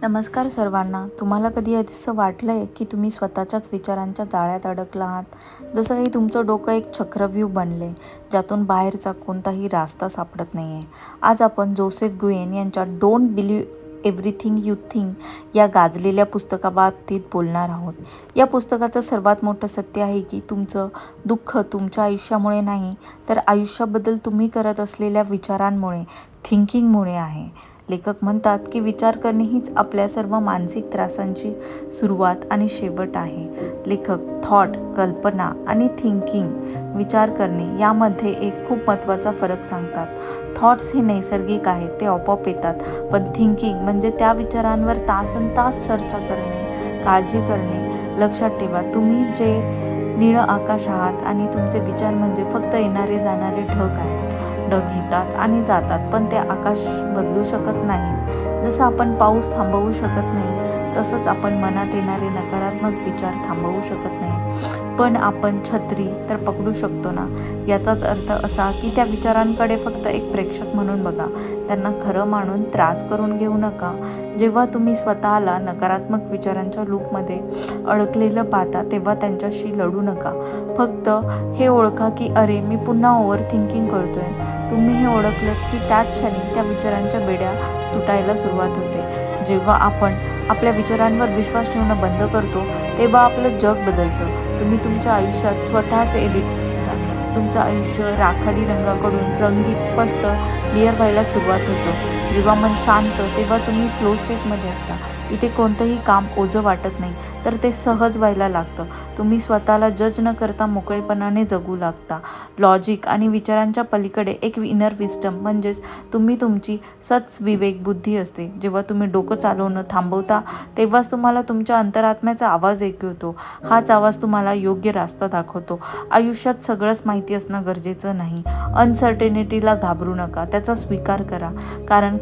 नमस्कार सर्वांना. तुम्हाला कधी असं वाटलंय की तुम्ही स्वतःच्याच विचारांच्या जाळ्यात अडकला आहात? जसं काही तुमचं डोकं एक चक्रव्यूह बनले, ज्यातून बाहेरचा कोणताही रास्ता सापडत नाही आहे. आज आपण जोसेफ गुयेन यांच्या don't believe everything you think या गाजलेल्या पुस्तकाबाबतीत बोलणार आहोत. या पुस्तकाचं सर्वात मोठं सत्य आहे की तुमचं दुःख तुमच्या आयुष्यामुळे नाही, तर आयुष्याबद्दल तुम्ही करत असलेल्या विचारांमुळे, थिंकिंगमुळे आहे. लेखक म्हणतात की विचार करणे हीच आपल्या सर्व मानसिक त्रासांची सुरुवात आणि शेवट आहे. लेखक थॉट, कल्पना आणि थिंकिंग, विचार करणे यामध्ये एक खूप महत्त्वाचा फरक सांगतात. थॉट्स हे नैसर्गिक आहेत, ते आपोआप येतात. पण थिंकिंग म्हणजे त्या विचारांवर तासनतास चर्चा करणे, काळजी करणे. लक्षात ठेवा, तुम्ही जे निळं आकाश आहात आणि तुमचे विचार म्हणजे फक्त येणारे जाणारे ढग आहेत. ढग येतात आणि जातात, पण ते आकाश बदलू शकत नाहीत. जसं आपण पाऊस थांबवू शकत नाही, तसंच आपण मनात येणारे नकारात्मक विचार थांबवू शकत नाही. पण आपण छत्री तर पकडू शकतो ना. याचाच अर्थ असा की त्या विचारांकडे फक्त एक प्रेक्षक म्हणून बघा. त्यांना खरं मानून त्रास करून घेऊ नका. जेव्हा तुम्ही स्वतःला नकारात्मक विचारांच्या लूपमध्ये अडकलेलं पाहता, तेव्हा त्यांच्याशी लढू नका. फक्त हे ओळखा की अरे, मी पुन्हा ओव्हर थिंकिंग करतोय. तुम्ही हे ओळखलंत की त्याच क्षणी त्या विचारांच्या बेड्या तुटायला सुरुवात होते. जेव्हा आपण आपल्या विचारांवर विश्वास ठेवणं बंद करतो, तेव्हा आपलं जग बदलतं. तुम्ही तुमच्या आयुष्यात स्वतःच एडिट करता. तुमचं आयुष्य राखाडी रंगाकडून रंगीत, स्पष्ट, क्लिअर व्हायला सुरुवात होतं. जेव्हा मन शांत, तेव्हा तुम्ही फ्लो स्टेटमध्ये असता. इथे कोणतंही काम ओझं वाटत नाही, तर ते सहज व्हायला लागतं. तुम्ही स्वतःला जज न करता मोकळेपणाने जगू लागता. लॉजिक आणि विचारांच्या पलीकडे एक इनर विस्डम म्हणजेच तुमची सद्विवेक बुद्धी असते. जेव्हा तुम्ही डोकं चालवणं थांबवता, तेव्हाच तुम्हाला तुमच्या अंतरात्म्याचा आवाज ऐकू येतो. हाच आवाज तुम्हाला योग्य रास्ता दाखवतो. आयुष्यात सगळंच माहिती असणं गरजेचं नाही. अनसर्टेनिटीला घाबरू नका, त्याचा स्वीकार करा. कारण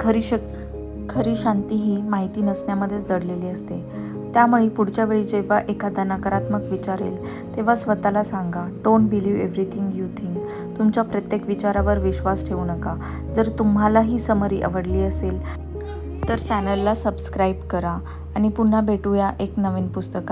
खरी शांती ही माहिती नसण्यामध्येच दडलेली असते. त्यामुळे पुढच्या वेळी जेव्हा एखादा नकारात्मक विचार येईल, तेव्हा स्वतःला सांगा, don't believe everything you think. तुमच्या प्रत्येक विचारावर विश्वास ठेवू नका. जर तुम्हाला ही समरी आवडली असेल तर चॅनलला सबस्क्राईब करा आणि पुन्हा भेटूया एक नवीन पुस्तकात.